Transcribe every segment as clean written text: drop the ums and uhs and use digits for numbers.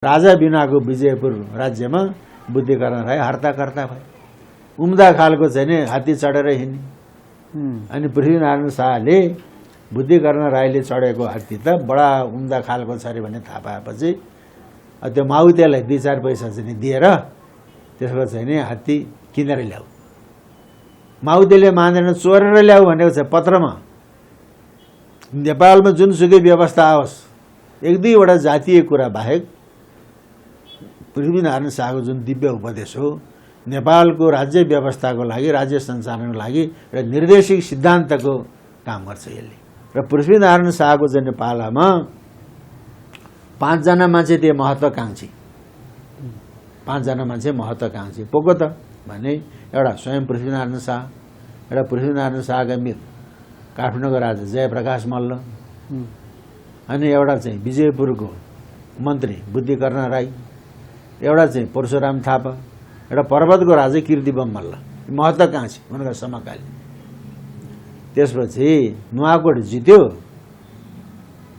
राजा बिनाको विजयपुर राज्यमा बुद्धिकरण राई हर्ताकर्ता भए। उम्दा खालको चाहिँ नि हात्ती चढेर हिँड्ने। अनि पृथ्वीनारायण शाहले बुद्धिकरण राईले चढेको हात्ती त बडा उम्दा खालको छ अरे भन्ने थाहा पाएपछि त्यो माउतेलाई 2-4 पैसा चाहिँ दिएर त्यसको चाहिँ नि हात्ती किनेर ल्याऊ। माउतेले मानेर चोरेर ल्याऊ भनेको छ पत्रमा। नेपालमा जुनसुकै व्यवस्था आओस् 1-2 जातीय कुरा बाहेक पृथ्वीनारायण शाहको जुन दिव्य उपदेश हो नेपालको राज्य व्यवस्थाको लागि राज्य सञ्चालनको लागि एउटा निर्देशिक सिद्धान्तको काम गर्छ यसले। र पृथ्वीनारायण शाहको चाहिँ पालामा 5 जना मान्छे थिए महत्त्वकांक्षी। 5 जना मान्छे महत्त्वकांक्षी को त भने एउटा स्वयं पृथ्वीनारायण शाह, एउटा पृथ्वीनारायण शाहका मित्र काठमाडौँको राजा जयप्रकाश मल्ल, अनि एउटा चाहिँ विजयपुरको मन्त्री बुद्धिकर्ण राई, एउटा चाहिँ परशुराम थापा, एउटा पर्वतको राजा कीर्तिबम मल्ल, महत्त्वकांक्षी उनका समकालीन। त्यसपछि नुवाकोट जित्यो।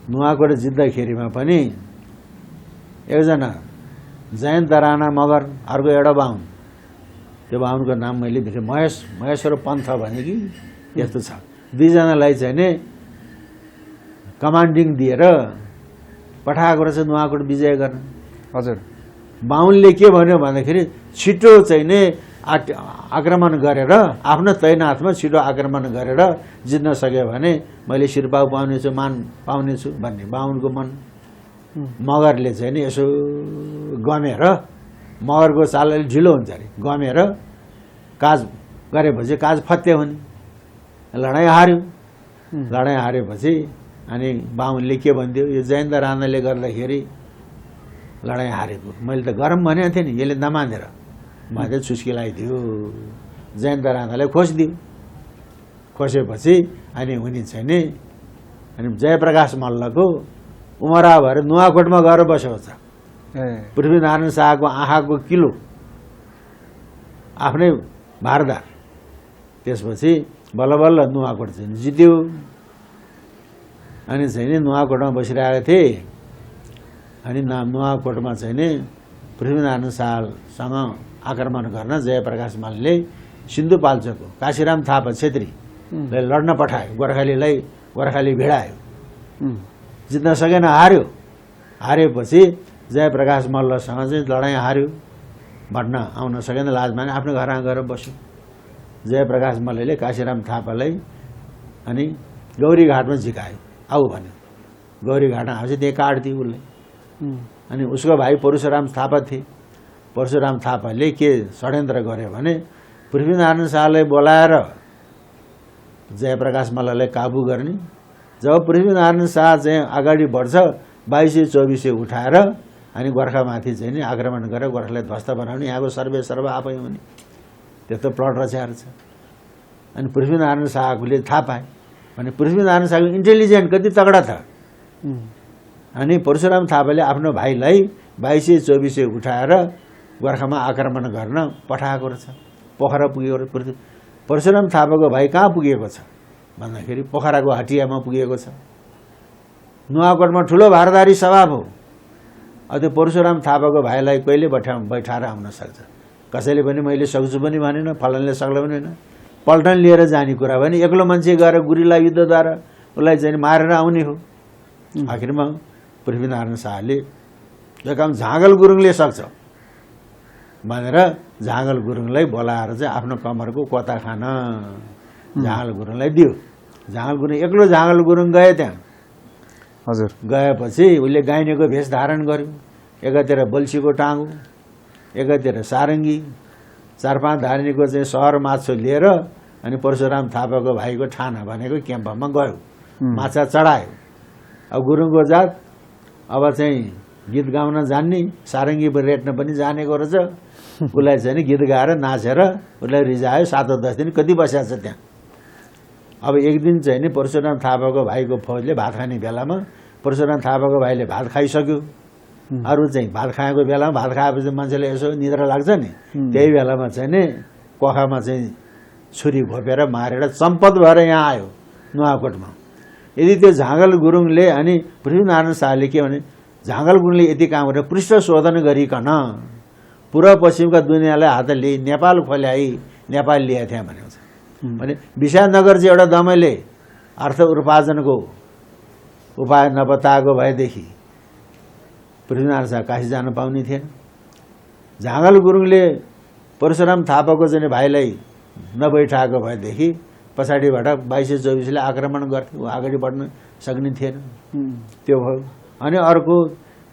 नुवाकोट जित्दाखेरिमा पनि एकजना जयन्त राणा मगर, अर्को एउटा बाहुन, त्यो बाहुनको नाम मैले बिर्सेँ, महेश्वर पन्थ भने कि यस्तो छ। 2 जनालाई चाहिँ नि कमान्डिङ दिएर पठाएको रहेछ नुवाकोट विजय गर्न। हजुर। बाहुनले के भन्यो भन्दाखेरि छिटो चाहिँ नि आक्रमण गरेर आफ्नो तैनाथमा छिटो आक्रमण गरेर जित्न सक्यो भने मैले शिरपाउ पाउनेछु, मान पाउनेछु भन्ने बाहुनको मन। मगरले चाहिँ नि यसो गमेर, मगरको चाल अलि ढिलो हुन्छ अरे, गमेर काज गरेपछि काज फत्ते हुने, लडाइँ हार्यो। लडाइँ हारेपछि अनि बाहुनले के भनिदियो, यो जयन्त राणाले गर्दाखेरि लडाइँ हारेको, मैले त गरम भनेको थिएँ नि, यसले नमानेर मैले चुस्की लगाइदियो। जयन्त राणालाई खोसिदियो। खोसेपछि अनि उनी चाहिँ नि अनि जयप्रकाश मल्लको उमरा भएर नुवाकोटमा गएर बसेको छ। पृथ्वीनारायण शाहको आँखाको किलो आफ्नै भारदार। त्यसपछि बल्ल बल्ल नुवाकोट चाहिँ जित्यो। अनि चाहिँ नि नुवाकोटमा बसिरहेको थिए। अनि नुवाकोटमा चाहिँ नि पृथ्वीनारायण शाहसँग आक्रमण गर्न जयप्रकाश मल्लले सिन्धुपाल्चोकको काशीराम थापा छेत्रीलाई लड्न पठायो। गोर्खाली भिडायो, जित्न सकेन, हार्यो। हारेपछि जयप्रकाश मल्लसँग चाहिँ लडाइँ हार्यो, भट्न आउन सकेन, लाज माने आफ्नो घरमा गएर बस्यो। जयप्रकाश मल्लले काशीराम थापालाई अनि गौरीघाटमा झिकायो, आऊ भन्यो। गौरीघाटमा आएपछि त्यहाँ काट्दियो उसले। अनि उसको भाइ परशुराम थापा थिए। परशुराम थापाले के षड्यन्त्र गर्यो भने पृथ्वीनारायण शाहलाई बोलाएर जयप्रकाश मल्ललाई काबु गर्ने। जब पृथ्वीनारायण शाह चाहिँ अगाडि बढ्छ 2200-2400 उठाएर अनि गोर्खामाथि चाहिँ नि आक्रमण गरेर गोर्खालाई ध्वस्त बनाउने, यहाँको सर्व आफै हुने, त्यस्तो प्लट रच्याएर छ। अनि पृथ्वीनारायण शाहले थाहा पाए भने पृथ्वीनारायण शाहको इन्टेलिजेन्ट कति तगडा छ। अनि परशुराम थापाले आफ्नो भाइलाई 2200-2400 उठाएर गोर्खामा आक्रमण गर्न पठाएको रहेछ। पोखरा पुगेको रहेछ। परशुराम थापाको भाइ कहाँ पुगेको छ भन्दाखेरि पोखराको हटियामा पुगेको छ। नुवाकोटमा ठुलो भारदारी सभा हो। त्यो परशुराम थापाको भाइलाई कहिले बैठाएर आउन सक्छ? कसैले पनि मैले सक्छु पनि भनेन, फलनले सक्ला पनि होइन। पल्टन लिएर जाने कुरा भने एक्लो मान्छे गएर गुरिल्ला युद्धद्वारा उसलाई चाहिँ मारेर आउने हो। आखिरमा पृथ्वीनारायण शाहले यो काम झाँगल गुरुङले सक्छ भनेर झाँगल गुरुङलाई बोलाएर चाहिँ आफ्नो कमरको कोता खान झाँगल गुरुङलाई दियो। झाँगल गुरुङ एक्लो झाँगल गुरुङ गए त्यहाँ। हजुर। गएपछि उसले गाइनेको भेष धारण गर्यो। एकातिर बल्छीको टाँगो, एकातिर सारङ्गी, 4-5 धार्नीको चाहिँ सहर माछो लिएर अनि परशुराम थापाको भाइको ठाना भनेको क्याम्पमा गयो। माछा चढायो। अब गुरुङको जात अब चाहिँ गीत गाउन जान्ने, सारङ्गी रेट्न पनि जानेको रहेछ। उसलाई चाहिँ नि गीत गाएर नाचेर उसलाई रिजायो। 7-10 दिन कति बसेको छ त्यहाँ। अब एक दिन चाहिँ नि परशुराम थापाको भाइको फौजले भात खाने बेलामा परशुराम थापाको भाइले भात खाइसक्यो। अरू चाहिँ भात खाएको बेलामा भात खाएपछि मान्छेले यसो निद्रा लाग्छ नि, त्यही बेलामा चाहिँ नि कोखामा चाहिँ छुरी घोपेर मारेर चम्पत भएर यहाँ आयो नुवाकोटमा। यदि त्यो झाँगल गुरुङले अनि पृथ्वीनारायण शाहले के भने झाँगल गुरुङले यति काम गरेर पृष्ठ शोधन गरिकन पूर्व पश्चिमका दुनियाँलाई हातले नेपाल खोल्याई नेपाल ल्याएको थिएँ भनेको छ। भने विशानगर चाहिँ एउटा दमैले अर्थ उपार्जनको उपाय नबताएको भएदेखि पृथ्वीनारायण शाह काशी जान पाउने थिएन। झाँगल गुरुङले परशुराम थापाको चाहिँ भाइलाई नबैठाएको भएदेखि पछाडिबाट 2224ले आक्रमण गर्थे, ऊ अगाडि बढ्न सक्ने थिएन। त्यो भयो। अनि अर्को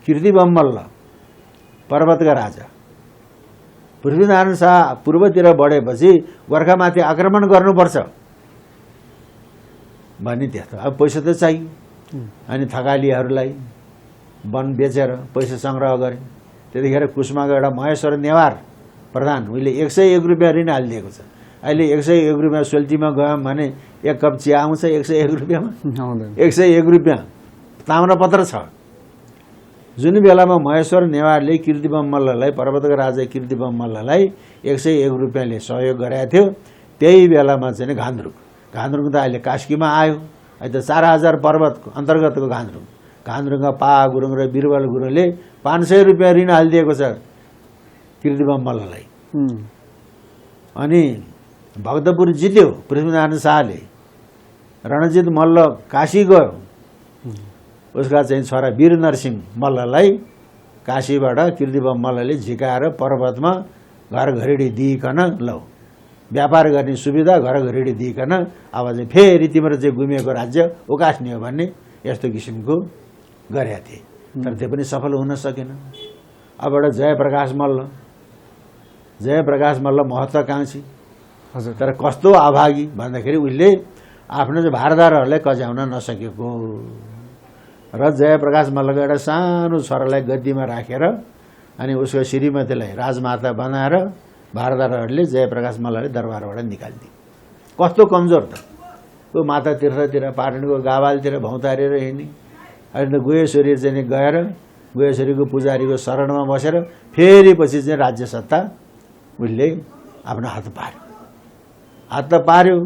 कीर्तिबम मल्ल पर्वतका राजा पृथ्वीनारायण शाह पूर्वतिर बढेपछि गोर्खामाथि आक्रमण गर्नुपर्छ भन्ने त्यस्तो। अब पैसा त चाहियो। अनि थकालीहरूलाई वन बेचेर पैसा सङ्ग्रह गरे। त्यतिखेर कुष्माको एउटा महेश्वर नेवार प्रधान उहिले 101 रुपियाँ ऋण हालिदिएको छ। अहिले 101 रुपियाँ सोल्टीमा गयौँ भने एक कप चिया आउँछ 101 रुपियाँमा। 101 रुपियाँ ताम्रपत्र छ। जुन बेलामा महेश्वर नेवारले कीर्तिबम मल्ललाई पर्वतका राजा कीर्तिबम मल्ललाई 101 रुपियाँले सहयोग गरेको थियो, त्यही बेलामा चाहिँ घान्द्रुक त अहिले कास्कीमा आयो। अहिले त 4000 पर्वतको अन्तर्गतको घान्द्रुकका पा गुरुङ र बिरबल गुरुङले 500 रुपियाँ ऋण हालिदिएको छ कीर्तिबम मल्ललाई। अनि भक्तपुर जित्यो पृथ्वीनारायण शाहले। रणजित मल्ल काशी गयो। उसका चाहिँ छोरा वीर नरसिंह मल्ललाई काशीबाट कीर्तिबम मल्लले झिकाएर पर्वतमा घर घरेडी दिइकन लौ व्यापार गर्ने सुविधा घर घरेडी दिइकन अब चाहिँ फेरि तिम्रो चाहिँ गुमेको राज्य उकास्ने हो भन्ने यस्तो किसिमको गरेका थिए। तर त्यो पनि सफल हुन सकेन। अब एउटा जयप्रकाश मल्ल महत्त्वाकांक्षी, तर कस्तो अभागी भन्दाखेरि उसले आफ्नो चाहिँ भारदारहरूलाई कज्याउन नसकेको र जयप्रकाश मल्लको एउटा सानो छोरालाई गद्दीमा राखेर अनि उसको श्रीमतीलाई राजमाता बनाएर भारदारहरूले जयप्रकाश मल्लले दरबारबाट निकालिदिए। कस्तो कमजोर त। ऊ माता तीर्थतिर पाटनको गावालतिर भौतारेर हिँड्ने। अहिले त गुहेश्वरी चाहिँ गएर गुहेश्वरीको पुजारीको शरणमा बसेर फेरि पछि चाहिँ राज्य सत्ता उसले आफ्नो हात त पार्यो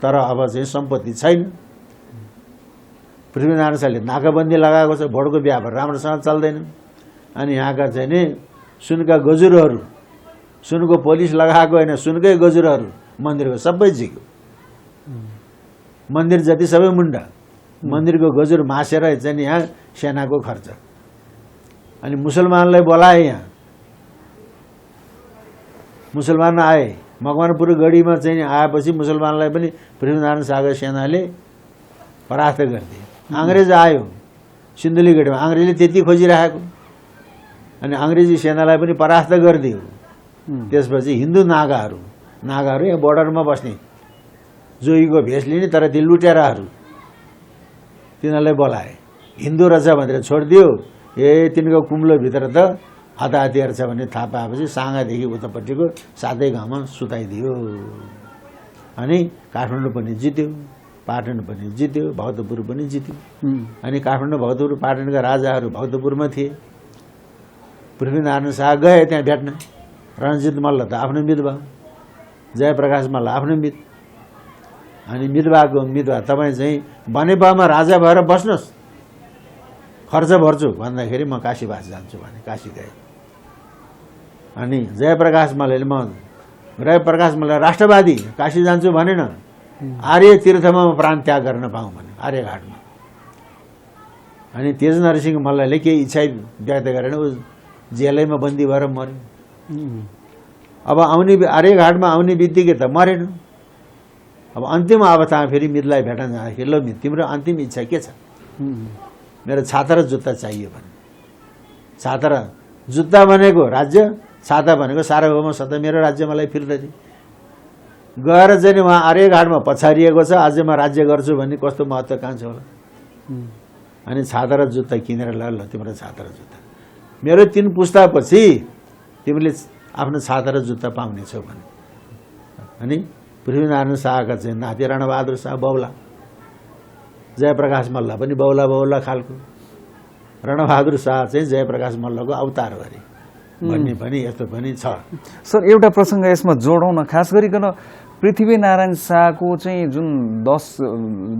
तर अब चाहिँ सम्पत्ति छैन। पृथ्वीनारायण शाहले नाकाबन्दी लगाएको छ, भोटको व्यापार राम्रोसँग चल्दैन। अनि यहाँका चाहिँ नि सुनका गजुरहरू, सुनको पोलिस लगाएको होइन, सुनकै गजुरहरू मन्दिरको सबै झिक्यो। मन्दिर जति सबै मुन्डा, मन्दिरको गजुर मासेर चाहिँ यहाँ सेनाको खर्च। अनि मुसलमानलाई बोलाए। यहाँ मुसलमान आए। मकवानपुर गढीमा चाहिँ आएपछि मुसलमानलाई पनि पृथ्वीनारायण शाहको सेनाले परास्त गरिदिए। अङ्ग्रेज आयो सिन्धुलीगढीमा, अङ्ग्रेजले त्यति खोजिरहेको अनि अङ्ग्रेजी सेनालाई पनि परास्त गरिदियो। त्यसपछि हिन्दू नागाहरू यहाँ बोर्डरमा बस्ने जोगीको भेष लिने तर ती लुटेराहरू तिनीहरूलाई बोलाए। हिन्दू रहेछ भनेर छोडिदियो। तिनको कुम्लोभित्र त हताहतियार छ भन्ने थाहा पाएपछि साँगादेखि उतापट्टिको 7 गाउँमा सुताइदियो। अनि काठमाडौँ पनि जित्यो, पाटन पनि जित्यो, भक्तपुर पनि जित्यो। अनि काठमाडौँ भक्तपुर पाटनका राजाहरू भक्तपुरमा थिए। पृथ्वीनारायण शाह गए त्यहाँ भेट्न। रणजित मल्ल त आफ्नो मित भयो, जयप्रकाश मल्ल आफ्नो मित। अनि मितवा तपाईँ चाहिँ बनेपामा राजा भएर बस्नुहोस्, खर्च भर्छु भन्दाखेरि म काशीवास जान्छु भने काशी गए। अनि जयप्रकाश मल्लले राष्ट्रवादी काशी जान्छु भनेन, आर्य तीर्थमा प्राण त्याग गर्न पाऊँ भने आर्यघाटमा। अनि तेज नरसिंह मल्लले केही इच्छा व्यक्त गरेन, ऊ जेलैमा बन्दी भएर मर्यो। अब आर्यघाटमा आउने बित्तिकै त मरेन। अब अन्तिम अवस्थामा फेरि मितलाई भेट्न जाँदाखेरि ल मित तिम्रो अन्तिम इच्छा के छ? मेरो छाता र जुत्ता चाहियो भने। छाता र जुत्ता भनेको राज्य, छाता भनेको सार्वभौम सत्ता, मेरो राज्य मलाई फिर्ता दिए। गएर चाहिँ उहाँ आर्यघाटमा पछारिएको छ, अझै म राज्य गर्छु भन्ने कस्तो महत्त्वाकांक्षा होला। अनि छाता र जुत्ता किनेर ल तिम्रो छाता र जुत्ता, मेरो 3 पुस्तापछि तिमीले आफ्नो छाता र जुत्ता पाउनेछौ भने। अनि पृथ्वीनारायण शाहका चाहिँ नाति रणबहादुर शाह बौला, जयप्रकाश मल्ल पनि बौला खालको। रणबहादुर शाह चाहिँ जयप्रकाश मल्लको अवतार गरे भन्ने पनि यस्तो पनि छ। सर एउटा प्रसङ्ग यसमा जोडौँ न, खास गरिकन पृथ्वीनारायण शाहको चाहिँ जुन 10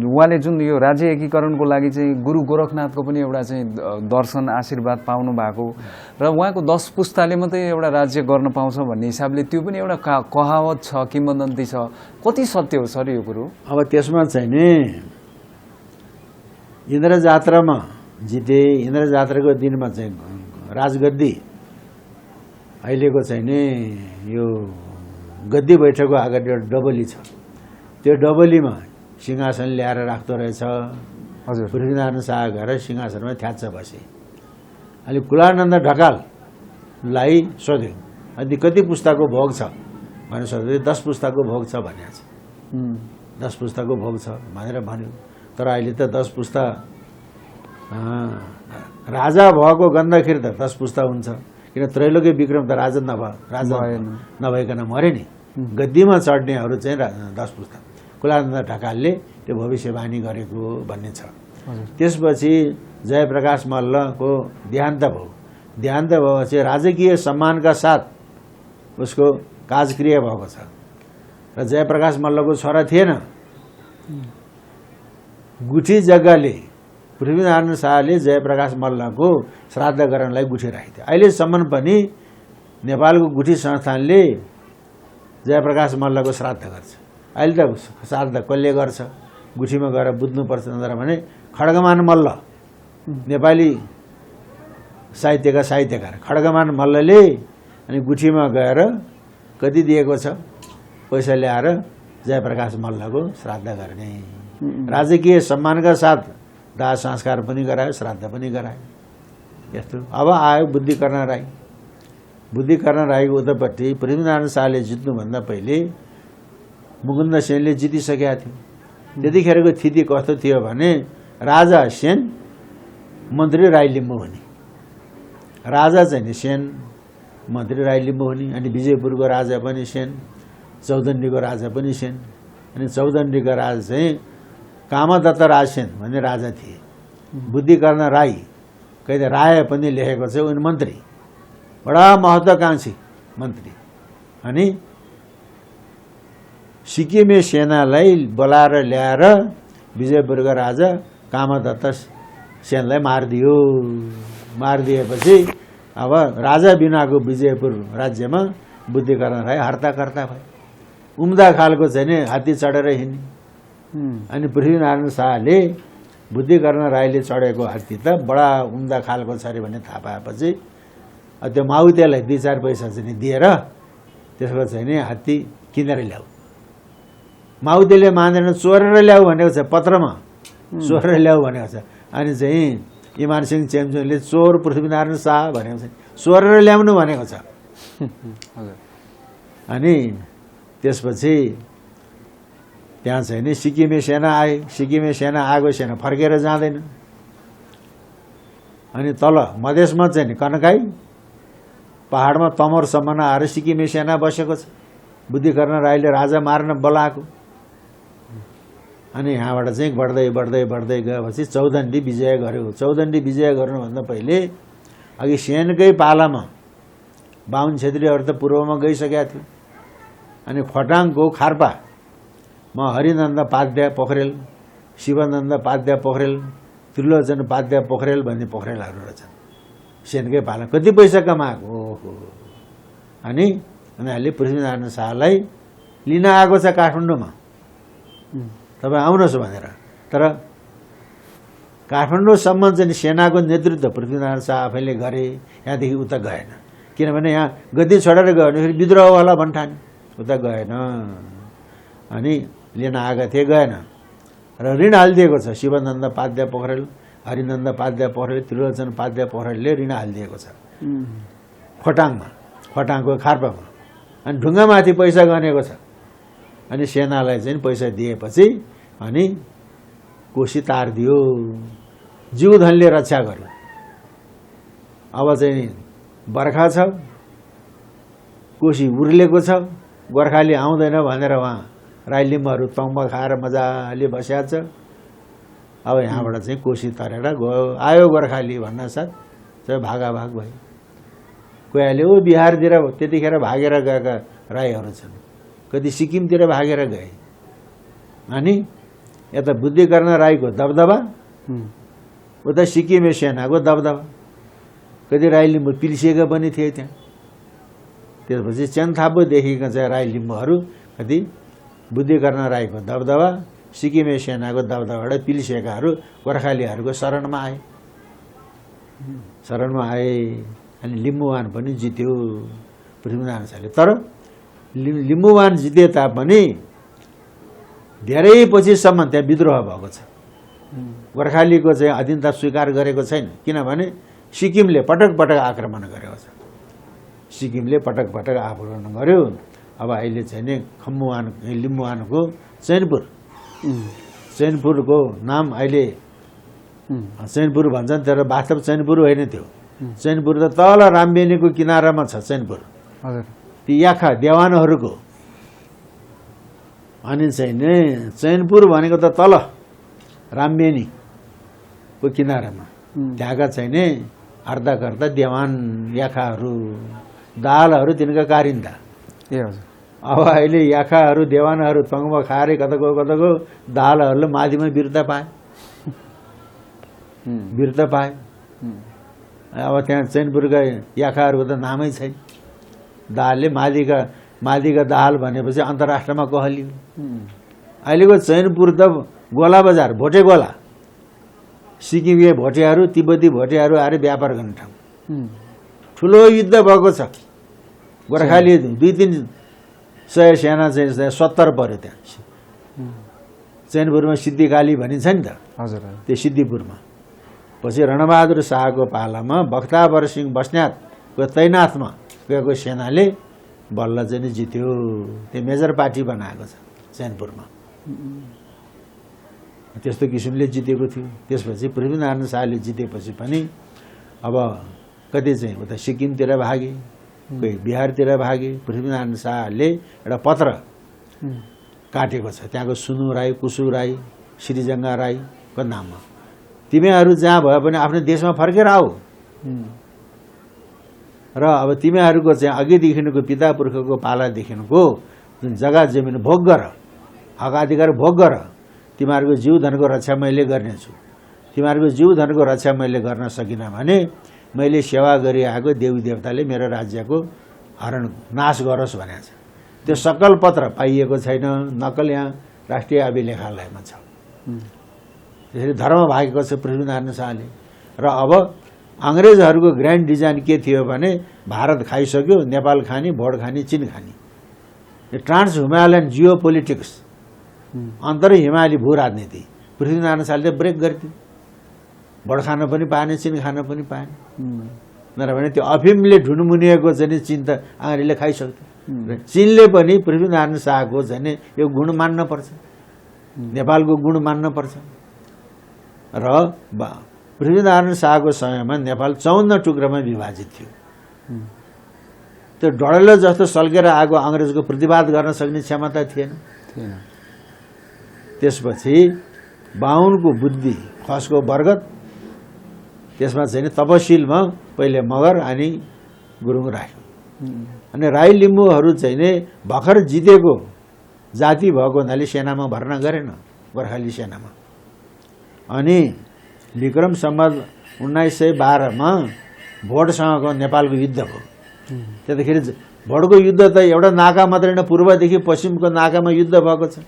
उहाँले जुन यो राज्य एकीकरणको लागि चाहिँ गुरु गोरखनाथको पनि एउटा चाहिँ दर्शन आशीर्वाद पाउनु भएको र उहाँको 10 पुस्ताले मात्रै एउटा राज्य गर्न पाउँछ भन्ने हिसाबले त्यो पनि एउटा कहावत छ, किंवदन्ती छ। कति सत्य हो सर यो कुरो? अब त्यसमा चाहिँ नि इन्द्र जात्रामा जिते, इन्द्र जात्राको दिनमा चाहिँ राजगद्दी अहिलेको चाहिँ नि यो गद्दी बैठकको अगाडि एउटा डबली छ, त्यो डबलीमा सिंहासन ल्याएर राख्दो रहेछ। हजुर। पृथ्वीनारायण शाह गएर सिंहासनमा थ्याच्च बसे। अहिले कुलानन्द ढकाललाई सोध्यो अनि कति पुस्ताको भोग छ भनेर सोध्यो, 10 पुस्ताको भोग छ भनेको छ। 10 पुस्ताको भोग छ भनेर भन्यो। तर अहिले त 10 पुस्ता राजा भएको गन्धखेरि त 10 पुस्ता हुन्छ, किन त्रैलोक्य विक्रम त राजा नभइकन मरे नि। गद्दीमा चढ्नेहरू चाहिँ 10 पुस्ता। कुलानन्द ढकालले त्यो भविष्यवाणी गरेको भन्ने छ। त्यसपछि जयप्रकाश मल्लको देहान्त भयो। देहान्त भएपछि राजकीय सम्मानका साथ उसको काजक्रिया भएको छ र जयप्रकाश मल्लको छोरा थिएन। गुठी जग्गाले पृथ्वीनारायण शाहले जयप्रकाश मल्लको श्राद्ध गर्नलाई गुठी राखेको थियो। अहिलेसम्म पनि नेपालको गुठी संस्थानले जयप्रकाश मल्लको श्राद्ध गर्छ। अहिले त श्राद्ध कसले गर्छ? गुठीमा गएर बुझ्नुपर्छ भने खड्गमान मल्ल, नेपाली साहित्यका साहित्यकार खड्गमान मल्लले अनि गुठीमा गएर कति दिएको छ पैसा ल्याएर जयप्रकाश मल्लको श्राद्ध गर्ने। राजकीय सम्मानका साथ दाह संस्कार पनि गरायो, श्राद्ध पनि गरायो। यस्तो अब आयो बुद्धिकर्ण राई। बुद्धिकर्ण राईको उतापट्टि पृथ्वीनारायण शाहले जित्नुभन्दा पहिले मुकुन्द सेनले जितिसकेका थियो। त्यतिखेरको स्थिति कस्तो थियो भने राजा सेन, मन्त्री राई लिम्बू हुने। राजा चाहिँ नि सेन, मन्त्री राई लिम्बू हुने। अनि विजयपुरको राजा पनि सेन, चौदण्डीको राजा पनि सेन। अनि चौदण्डीका राजा चाहिँ कामदत्त राजसेन भन्ने राजा थिए। बुद्धिकर्ण राई कहिले राय पनि लेखेको छ, उनी मन्त्री, बडा महत्त्वाकांक्षी मन्त्री। अनि सिक्किमे सेनालाई बोलाएर ल्याएर विजयपुरका राजा कामदत्त सेनलाई मारिदियो। मारिदिएपछि अब राजा बिनाको विजयपुर राज्यमा बुद्धिकर्ण राई हर्ताकर्ता भयो। उम्दा खालको चाहिँ नि हात्ती चढेर हिँड्ने। अनि पृथ्वीनारायण शाहले बुद्धिकर्ण राईले चढेको हात्ती त बडा उम्दा खालको छ अरे भन्ने थाहा पाएपछि त्यो माउतेलाई 2-4 पैसा चाहिँ दिएर त्यसको चाहिँ नि हात्ती किनेर ल्याऊ। माउतेले मानेर चोरेर ल्याऊ भनेको छ, पत्रमा चोरेर ल्याऊ भनेको छ। अनि चाहिँ इमान सिंह चेम्चोङले चोर पृथ्वीनारायण शाह भनेको छ, चोरेर ल्याउनु भनेको छ। अनि त्यसपछि त्यहाँ चाहिँ नि सिक्किमे सेना आए। सिक्किमे सेना आएको सेना फर्केर जाँदैन। अनि तल मधेसमा चाहिँ नि कनकाई पहाडमा तमरसम्म आएर सिक्किमे सेना बसेको छ। बुद्धिकर्ण राईले राजा मार्न बोलाएको। अनि यहाँबाट चाहिँ बढ्दै बढ्दै बढ्दै गएपछि चौदण्डी विजय गर्यो। चौदण्डी विजय गर्नुभन्दा पहिले अघि सेनकै पालामा बाहुन क्षेत्रीहरू त पूर्वमा गइसकेका थियो। अनि खोटाङको खार्पामा हरिनन्द पाध्याय पोखरेल, शिवानन्द पाध्याय पोखरेल, त्रिलोचन पाध्याय पोखरेल भन्ने पोखरेलहरू रहेछन्। सेनकै पाला कति पैसा कमाएको। ओहो। अनि उनीहरूले पृथ्वीनारायण शाहलाई लिन आएको छ काठमाडौँमा, तपाईँ आउनुहोस् भनेर। तर काठमाडौँसम्म चाहिँ सेनाको नेतृत्व पृथ्वीनारायण शाह आफैले गरे, यहाँदेखि उता गएन। किनभने यहाँ गद्दी छोडेर गयो भने फेरि विद्रोह होला भन्ठान, उता गएन। अनि लिन आएका थिए, गएन। र ऋण हालिदिएको छ शिवानन्द पाध्याय पोखरेल, हरिनन्द पाध्याय पोखरेल, त्रिलोचन पाध्याय पोखरेलले ऋण हालिदिएको छ खोटाङमा, खोटाङको खार्पामा। अनि ढुङ्गामाथि पैसा गनेको छ। अनि सेनालाई चाहिँ पैसा दिएपछि अनि कोशी तारिदियो, जीवधनले रक्षा गर्यो। अब चाहिँ बर्खा छ, कोशी उर्लेको छ, गोर्खाली आउँदैन भनेर उहाँ राई लिम्बूहरू तम्बा खाएर मजाले बस्या छ। अब यहाँबाट चाहिँ कोशी तरेर गयो, आयो गोर्खाली भन्न साथ चाहिँ भागाभाग भयो। कोही अहिले बिहारतिर त्यतिखेर भागेर गएका राईहरू छन्। कति सिक्किमतिर भागेर गए। अनि यता बुद्धिकर्ण राईको दबदबा, उता सिक्किमे सेनाको दबदबा, कति राई लिम्बू पिल्सिएका पनि थिए त्यहाँ। त्यसपछि चेन्थापोदेखिका चाहिँ राई लिम्बूहरू कति बुद्धिकर्ण राईको दबदबा, सिक्किमे सेनाको दबदबाबाट पिल्सिएकाहरू गोर्खालीहरूको शरणमा आए। अनि लिम्बुवान पनि जित्यो पृथ्वीनारायण शाहले। तर लिम्बुवान जिते तापनि धेरै पछिसम्म त्यहाँ विद्रोह भएको छ। गोर्खालीको चाहिँ अधीनता स्वीकार गरेको छैन, किनभने सिक्किमले पटक पटक आक्रमण गरेको छ। सिक्किमले पटक पटक आक्रमण गर्यो। अब अहिले चाहिँ नि लिम्बुवानको चैनपुरको नाम अहिले चैनपुर भन्छन्, तर वास्तव चैनपुर होइन त्यो। चैनपुर त तल रामबेनीको किनारामा छ चैनपुर, ती याखा देवानहरूको। अनि चाहिँ नि चैनपुर भनेको त तल रामबेनीको किनारामा, त्यहाँका चाहिँ नि अर्धाकर्ता देवान याखाहरू, दालहरू तिनका कारिन्दा। अब अहिले याखाहरू देवानहरू तङ्गमा खाएर कताको दालहरूले माथिमा वीरता पाए। अब त्यहाँ चैनपुरका याखाहरूको त नामै छैन। दालले मादिका दाल भनेपछि अन्तर्राष्ट्रमा कहलियो। अहिलेको चैनपुर त गोला बजार, भोटे गोला, सिक्किमे भोटेहरू, तिब्बती भोटेहरू आएर व्यापार गर्ने ठाउँ। ठुलो युद्ध भएको छ। गोर्खाली 200-300 सेना चाहिँ 70 पर्यो त्यहाँ। चैनपुरमा सिद्धिकाली भनिन्छ नि त, त्यो सिद्धिपुरमा। पछि रणबहादुर शाहको पालामा बख्तावर सिंह बस्नेतको तैनाथमा गएको सेनाले बल्ल चाहिँ नि जित्यो। त्यो मेजर पार्टी बनाएको छ चैनपुरमा। त्यस्तो किसिमले जितेको थियो। त्यसपछि पृथ्वीनारायण शाहले जितेपछि पनि अब कति चाहिँ उता सिक्किमतिर भागे, कोही बिहारतिर भागे। पृथ्वीनारायण शाहले एउटा पत्र काटेको छ त्यहाँको सुनु राई, कुसु राई, श्रीजङ्गा राईको नाममा, तिमीहरू जहाँ भए पनि आफ्नो देशमा फर्केर आऊ र अब तिमीहरूको चाहिँ अघिदेखिको पिता पुर्खाको पालादेखिको जुन जग्गा जमिन भोग गर, हक अधिकार भोग गर। तिमीहरूको जीव धनको रक्षा मैले गर्नेछु। तिमीहरूको जीव धनको रक्षा मैले गर्न सकिनँ भने मैले सेवा गरिआएको देवी देवताले मेरो राज्यको हरण नाश गरोस् भनेको छ। त्यो सकल पत्र पाइएको छैन, नक्कल यहाँ राष्ट्रिय अभिलेखालयमा छ। त्यसरी धर्म भागेको छ पृथ्वीनारायण शाहले। र अब अङ्ग्रेजहरूको ग्रान्ड डिजाइन के थियो भने भारत खाइसक्यो, नेपाल खाने, भोट खाने, चीन खाने। यो ट्रान्स हिमालयन जियो पोलिटिक्स, अन्तर हिमाली भू राजनीति पृथ्वीनारायण शाहले ब्रेक गरिदियो। भोट खान पनि पाएन, चीन खान पनि पाएन। नभए त्यो अफिमले ढुनमुनिएको चाहिँ चीन त अङ्ग्रेजले खाइसक्थ्यो। चीनले पनि पृथ्वीनारायण शाहको चाहिँ यो गुण मान्न पर्छ, नेपालको गुण मान्न पर्छ। र पृथ्वीनारायण शाहको समयमा नेपाल 54 टुक्रामा विभाजित थियो। त्यो डढलो जस्तो सल्केर आएको अङ्ग्रेजको प्रतिवाद गर्न सक्ने क्षमता थिएन। त्यसपछि बाहुनको बुद्धि, खसको बरगत, त्यसमा चाहिँ तपसिलमा पहिले मगर अनि गुरुङ राख्यो। अनि राई लिम्बूहरू चाहिँ नि भर्खर जितेको जाति भएको हुनाले सेनामा भर्ना गरेन, गोर्खाली सेनामा। अनि विक्रम सम्वत 1912मा भोटसँगको नेपालको युद्ध भयो। त्यतिखेर भोटको युद्ध त एउटा नाका मात्रै होइन, पूर्वदेखि पश्चिमको नाकामा युद्ध भएको छ।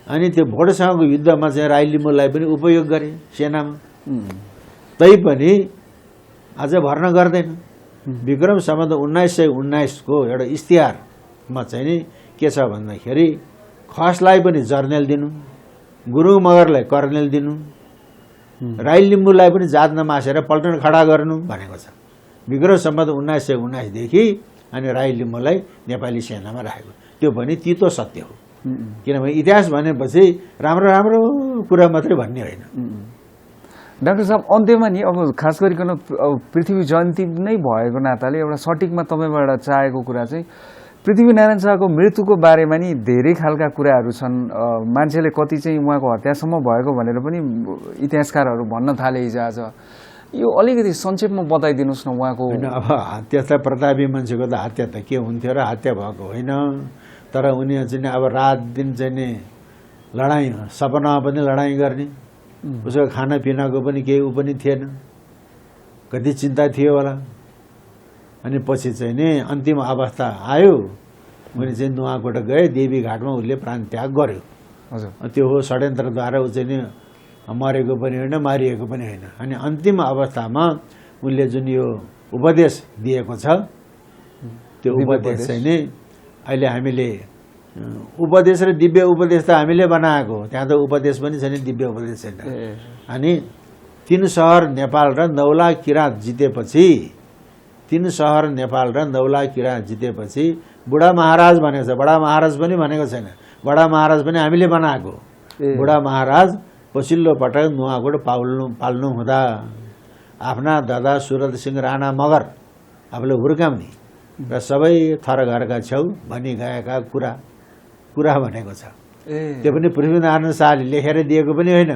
अनि त्यो भोटसँगको युद्धमा चाहिँ राई लिम्बूलाई पनि उपयोग गरे सेनामा। तैपनि अझ भर्ना गर्दैन। विक्रम सम्वत 1919को एउटा इस्तिहारमा चाहिँ नि के छ भन्दाखेरि खसलाई पनि जर्नेल दिनु, गुरुङ मगरलाई कर्नेल दिनु, राई लिम्बूलाई पनि जात नमासेर पल्टन खडा गर्नु भनेको छ विक्रम सम्वत 1919 देखि। अनि राई लिम्बूलाई नेपाली सेनामा राखेको, त्यो पनि तितो सत्य हो। किनभने इतिहास भनेपछि राम्रो राम्रो कुरा मात्रै भन्ने होइन। डाक्टर साहब, अन्त्यमा नि अब खास गरिकन पृथ्वी जयन्ती नै भएको नाताले एउटा सटिकमा तपाईँबाट चाहेको कुरा चाहिँ पृथ्वीनारायण शाहको मृत्युको बारेमा नि धेरै खालका कुराहरू छन्। मान्छेले कति चाहिँ उहाँको हत्यासम्म भएको भनेर पनि इतिहासकारहरू भन्न थाले हिजोआज। यो अलिकति संक्षेपमा बताइदिनुहोस् न उहाँको। अब हत्या त प्रतापी मान्छेको त हत्या त के हुन्थ्यो र हत्या भएको होइन। तर उनीहरू चाहिँ अब रात दिन चाहिँ नि लडाइँ, सपनामा पनि लडाइँ गर्ने, उसको खानापिनाको पनि केही ऊ पनि थिएन, कति चिन्ता थियो होला। अनि पछि चाहिँ नि अन्तिम अवस्था आयो, उनी चाहिँ नुवाकोट गए, देवी घाटमा उसले प्राण त्याग गर्यो। हजुर, त्यो हो षड्यन्त्रद्वारा ऊ चाहिँ नि मरेको पनि होइन, मारिएको पनि होइन। अनि अन्तिम अवस्थामा उनले जुन यो उपदेश दिएको छ, त्यो उपदेश चाहिँ नि अहिले हामीले उपदेश र दिव्य उपदेश त हामीले बनाएको, त्यहाँ त उपदेश पनि छैन, दिव्य उपदेश छैन। अनि 3 सहर नेपाल र 9 लाख किराँत जितेपछि, 3 सहर नेपाल र 9 लाख किराँत जितेपछि बुढा महाराज भनेको छ। बडा महाराज पनि भनेको छैन, बडा महाराज पनि हामीले बनाएको। बुढा महाराज पछिल्लो पटक नुवाकोट पाल्नु हुँदा आफ्ना दादा सुरत सिंह राणा मगर आफूले हुर्काउने र सबै थरघरका छेउ भनी गएका कुरा भनेको छ। त्यो पनि पृथ्वीनारायण शाहले लेखेर दिएको पनि होइन,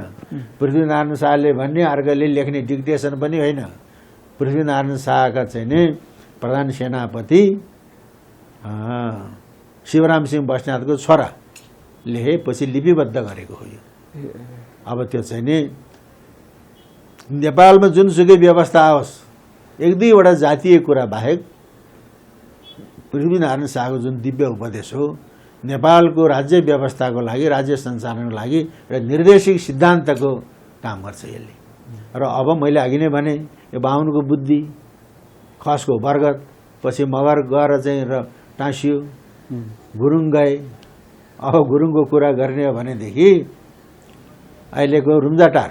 पृथ्वीनारायण शाहले भन्ने अर्कोले लेख्ने डिक्टेसन पनि होइन। पृथ्वीनारायण शाहका चाहिँ नि प्रधान सेनापति शिवराम सिंह बस्नेतको छोरा लेखेपछि लिपिबद्ध गरेको हो यो। अब त्यो चाहिँ नि नेपालमा जुनसुकै व्यवस्था आओस्, 1-2वटा जातीय कुरा बाहेक पृथ्वीनारायण शाहको जुन दिव्य उपदेश हो, नेपालको राज्य व्यवस्थाको लागि, राज्य सञ्चालनको लागि एउटा निर्देशिक सिद्धान्तको काम गर्छ यसले। र अब मैले अघि नै भने यो बाहुनको बुद्धि, खसको बरगत, पछि मगर गएर चाहिँ र टाँसियो, गुरुङ गए। अब गुरुङको कुरा गर्ने हो भनेदेखि अहिलेको रुम्जाटार,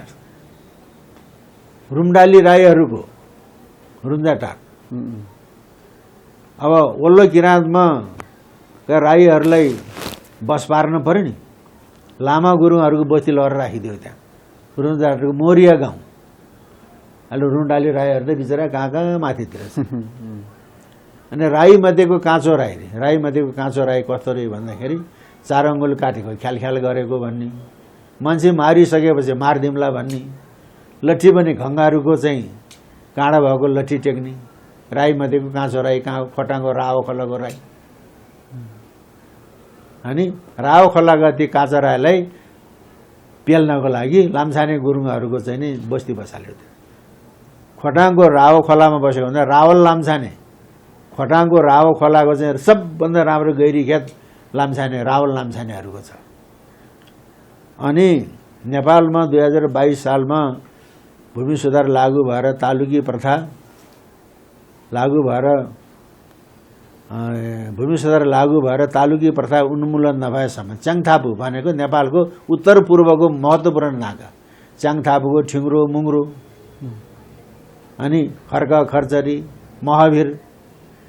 रुम्डाली राईहरूको रुम्जाटार, अब वल्लो किराँतमा राईहरूलाई बस पार्न पर्यो नि, लामा गुरुङहरूको बस्ती लगेर राखिदियो त्यहाँ रुम्जाटारको मोरिया गाउँ। अहिले रुम्डाली राईहरू त बिचरा कहाँ माथितिर छ। अनि राईमध्येको काँचो राई, राईमध्येको काँचो राई कस्तो रह्यो भन्दाखेरि 4 अङ्गुल काटेको ख्याल गरेको भन्ने, मान्छे मारिसकेपछि मारिदिउँला भन्ने, लट्ठी पनि खङ्गारुको चाहिँ काँडा भएको लट्ठी टेक्ने, राईमध्येको काँचो राई, खोटाङको रावो खोलाको राई। अनि रावो खोलाका ती काँचो राईलाई पेल्नको लागि लाम्छाने गुरुङहरूको चाहिँ नि बस्ती बसाल्यो। खोटाङको रावो खोलामा बसेको हुन्छ रावल लाम्छाने, खोटाङको रावो खोलाको चाहिँ सबभन्दा राम्रो गहिरी खेत लाम्छाने, रावल लाम्छानेहरूको छ। अनि नेपालमा 2022 सालमा भूमि सुधार लागू भएर, तालुकी प्रथा लागू भएर, भूमि सुधार लागू भएर तालुकी प्रथा उन्मूलन नभएसम्म च्याङथापु भनेको नेपालको उत्तर पूर्वको महत्त्वपूर्ण नाका, च्याङथापुको ठिङ्ग्रो, मुङ्ग्रो, अनि खर्क, खर्चरी, महावीर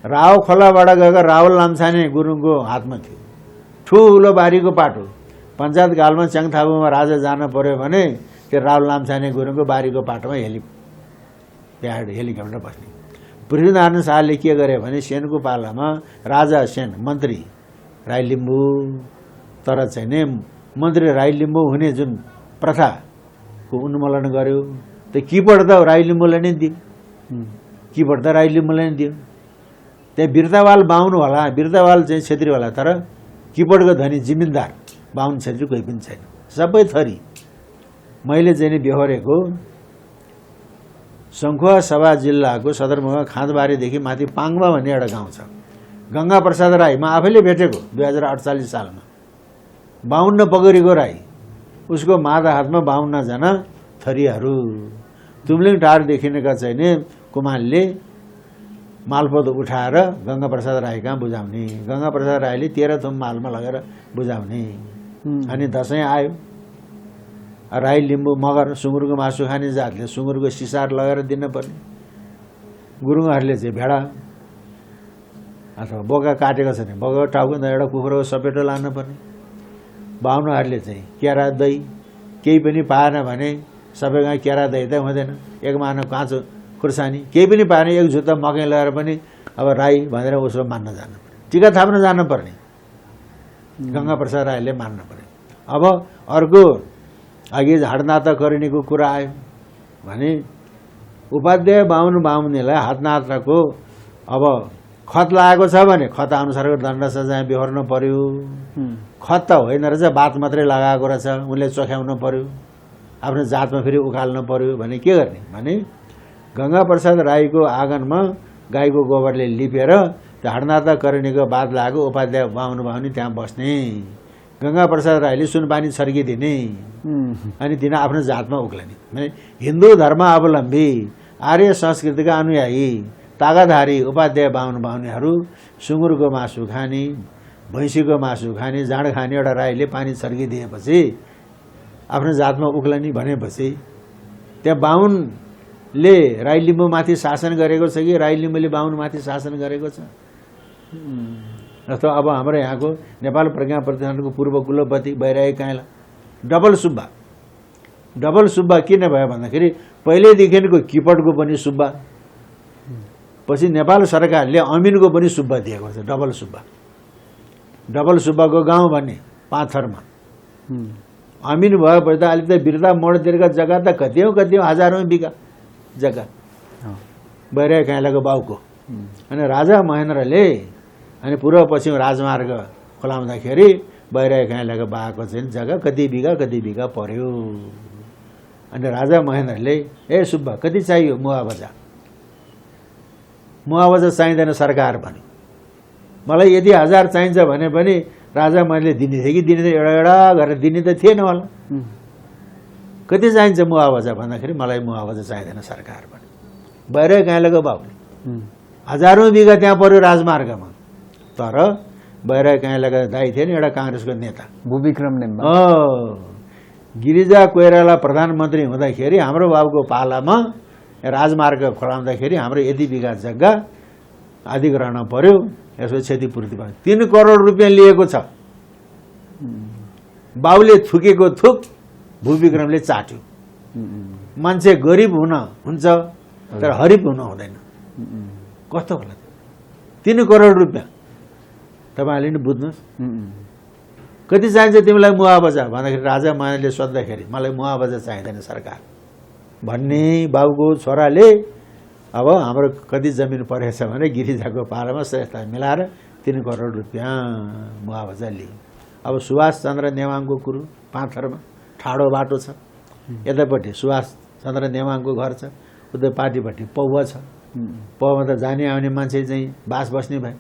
राव खोलाबाट गएको रावल लाम्छाने गुरुङको हातमा थियो। ठुलो बारीको पाटो, पञ्चायत कालमा च्याङथापुमा राजा जान पर्यो भने त्यो रावल लाम्छाने गुरुङको बारीको पाटोमा हेलिकप्टर बस्ने। पृथ्वीनारायण शाहले के गरे भने सेनको पालामा राजा सेन, मन्त्री राई लिम्बू, तर चाहिँ नि मन्त्री राई लिम्बू हुने जुन प्रथाको उन्मूलन गर्यो। त्यो किपट त राई लिम्बूलाई नै दियो, किपट त राई लिम्बूलाई नै दियो। त्यहाँ बिर्तावाल बाहुन होला, बिर्तावाल चाहिँ छेत्री होला, तर किपटको धनी जिम्मेदार बाहुन छेत्री कोही पनि छैन, सबै थरी। मैले चाहिँ नि बेहोरेको सङ्खुवासभा जिल्लाको सदरमुकाम खाँदबारीदेखि माथि पाङबा भन्ने एउटा गाउँ छ, गङ्गा प्रसाद राई म आफैले भेटेको 2048 सालमा, 52 पगरीको राई, उसको मादा हातमा 52 जना थरीहरू। तुमलिङ टारदेखिका चाहिँ नि कुमारले मालपोत उठाएर गङ्गा प्रसाद राई कहाँ बुझाउने, गङ्गा प्रसाद राईले 13 थुम मालमा लगेर बुझाउने। अनि दसैँ आयो, राई लिम्बू मगर सुँगुरको मासु खाने जातले सुँगुरको सिसार लगेर दिनुपर्ने, गुरुङहरूले चाहिँ भेडा अथवा बोका काटेको छ भने बोका टाउको एउटा कुखुराको सपेटो लानुपर्ने, बाहुनहरूले चाहिँ केरा दही केही पनि पाएन भने सबैमा केरा दही त हुँदैन, एक मानो काँचो खुर्सानी केही पनि पाएन, एक जुत्ता मकै लगाएर पनि अब राई भनेर उसो मान्न जानुपर्ने, टिका थाप्न जानुपर्ने, गङ्गा प्रसाद राईले मान्नु पर्यो। अब अर्को अघि हातनाता करिनेको कुरा आयो भने उपाध्याय बाहुन बाहुनीलाई हातनाताको अब खत लागेको छ भने खत अनुसारको दण्ड सजाय बेहोर्नु पर्यो। खत त होइन रहेछ, बात मात्रै लगाएको रहेछ, उनले चोख्याउनु पर्यो, आफ्नो जातमा फेरि उकाल्नु पर्यो भने के गर्ने भने गंगा प्रसाद राईको आँगनमा गाईको गोबरले लिपेर त्यो हडनाता करणीको बाद लागेको उपाध्याय बाहुन बाहुनी त्यहाँ बस्ने, गंगा प्रसाद राईले सुनपानी छर्किदिने अनि दिन आफ्नो जातमा उक्लने भने हिन्दू धर्मावलम्बी आर्य संस्कृतिका अनुयायी तागाधारी उपाध्याय बाहुन बाहुनीहरू सुँगुरको मासु खाने, भैँसीको मासु खाने, जाँड खाने एउटा राईले पानी छर्किदिएपछि आफ्नो जातमा उक्लने भनेपछि त्यहाँ बाहुनले राई लिम्बूमाथि शासन गरेको छ कि राई लिम्बूले बाहुनमाथि शासन गरेको छ? जस्तो अब हाम्रो यहाँको नेपाल प्रज्ञा प्रतिष्ठानको पूर्व कुलपति बैरागी काइँला डबल सुब्बा किन भयो भन्दाखेरि पहिल्यैदेखिको किपटको पनि सुब्बा, पछि नेपाल सरकारले अमिनको पनि सुब्बा दिएको छ, डबल सुब्बाको गाउँ भन्ने पाथरमा अमिन भएपछि त अहिले त बिर्ता मोडतिरका जग्गा त कति हो हजारौँ बिघा जग्गा बैरागी काइँलाको बाउको। अनि राजा महेन्द्रले अनि पूर्व पश्चिम राजमार्ग खोलाउँदाखेरि बैरागी काइँलाको बाको चाहिँ जग्गा कति बिघा पर्यो। अनि राजा महेन्द्रले ए सुब्बा कति चाहियो मुआवजा चाहिँदैन सरकार भन्यो। मलाई यदि 1000 चाहिन्छ भने पनि राजा महेन्द्रले दिने थियो कि दिने एउटा गरेर दिने त थिएन होला। कति चाहिन्छ मुआवजा भन्दाखेरि मलाई मुआवजा चाहिँदैन सरकार भन्यो। बैरागी काइँलाको बाउले हजारौँ बिघा त्यहाँ पर्यो राजमार्गमा, तर बैरागी काइँलाका दाइ थिए नि एउटा काङ्ग्रेसको नेता भूविक्रम नेम्बा, गिरिजा कोइराला प्रधानमन्त्री हुँदाखेरि हाम्रो बाबुको पालामा राजमार्ग खोलाउँदाखेरि हाम्रो यति बिघा जग्गा अधिग्रहण पर्यो, यसो क्षतिपूर्ति भयो। 3 करोड रुपियाँ लिएको छ। बाबुले थुकेको थुक भूविक्रमले चाट्यो। मान्छे गरिब हुन्छ तर हरिब हुन हुँदैन। कस्तो होला 3 करोड रुपियाँ? तपाईँहरूले नि बुझ्नुहोस्। कति चाहिन्छ तिमीलाई मुआवजा भन्दाखेरि राजा महेन्द्रले सोद्धाखेरि मलाई मुआवजा चाहिँदैन सरकार भन्ने बाबुको छोराले अब हाम्रो कति जमिन परेछ भने गिरिजाको पालामा श्रेष्ठता मिलाएर 3 करोड रुपियाँ मुआवजा लिए। अब सुभाष चन्द्र नेवाङको कुरो पाथरमा ठाडो बाटो छ, यतापट्टि सुभाष चन्द्र नेवाङको घर छ, उता पार्टीपट्टि पौवा छ। पौवामा त जाने आउने मान्छे चाहिँ बास बस्ने भए,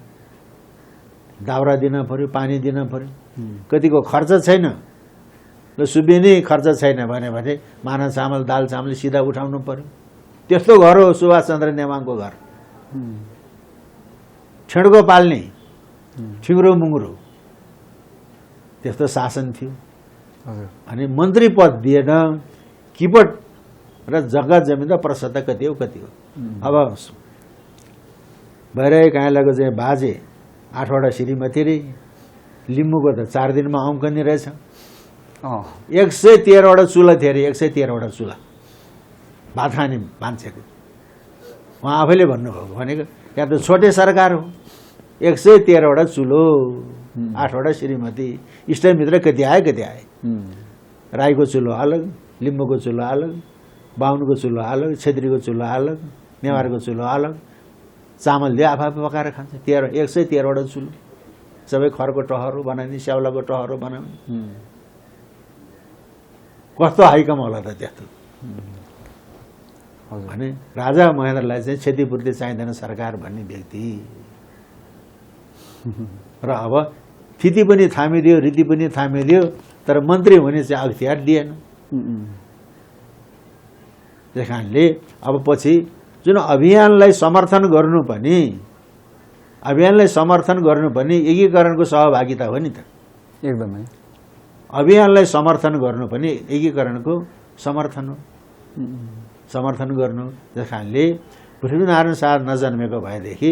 दाउरा दिन पर्यो, पानी दिन पर्यो, कतिको खर्च छैन, सुबिनी खर्च छैन भने माना चामल दाल चामल सिधा उठाउनु पर्यो। त्यस्तो घर हो सुभाष चन्द्र नेवाङको घर। छेड्को पाल्ने ठिङ्रो मुङ्ग्रो त्यस्तो शासन थियो। अनि मन्त्री पद दिएन, किपट र जग्गा जमिन त प्रशस्त कति हो। अब बैरागी काइँलाको चाहिँ बाजे 8वटा श्रीमती रे, लिम्बूको त 4 दिनमा आउँकनी रहेछ। 113वटा चुला थियो अरे, 113वटा चुला भात खाने मान्छेको। उहाँ आफैले भन्नुभएको भनेको यहाँ त छोटे सरकार हो, 113वटा चुलो, 8वटा श्रीमती, इष्टमित्र कति आए। राईको चुलो अलग, लिम्बूको चुलो अलग, बाहुनको चुलो अलग, छेत्रीको चुलो अलग, नेवारको चुलो अलग, चामल दिए आफै पकाएर खान्छ। 113वटा चुलो, सबै खरको टहरो बनाउने, स्याउलाको टहरो बनाउने। कस्तो हाइकम होला त त्यस्तो भने राजा महेन्द्रलाई चाहिँ क्षतिपूर्ति चाहिँदैन सरकार भन्ने व्यक्ति। र अब थिति पनि थामिदियो, रीति पनि थामिदियो, तर मन्त्री हुने चाहिँ अख्तियार दिएन। त्यस कारणले अब पछि जुन अभियानलाई समर्थन गर्नु पनि एकीकरणको सहभागिता हो नि त। एकदमै अभियानलाई समर्थन गर्नु पनि एकीकरणको समर्थन हो, समर्थन गर्नु। त्यस कारणले पृथ्वीनारायण शाह नजन्मेको भएदेखि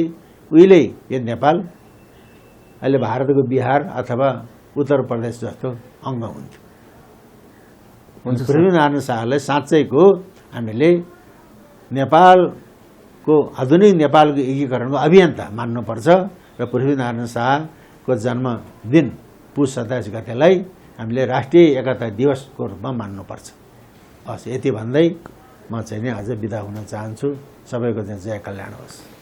उहिले यो नेपाल अहिले भारतको बिहार अथवा उत्तर प्रदेश जस्तो अङ्ग हुन्थ्यो। पृथ्वीनारायण शाहलाई साँच्चैको हामीले नेपालको आधुनिक नेपालको एकीकरणको अभियन्ता मान्नुपर्छ र पृथ्वीनारायण शाहको जन्मदिन पुस 27 गतेलाई हामीले राष्ट्रिय एकता दिवसको रूपमा मान्नुपर्छ। हस्, यति भन्दै म चाहिँ नि अझ बिदा हुन चाहन्छु। सबैको चाहिँ जय कल्याण होस्।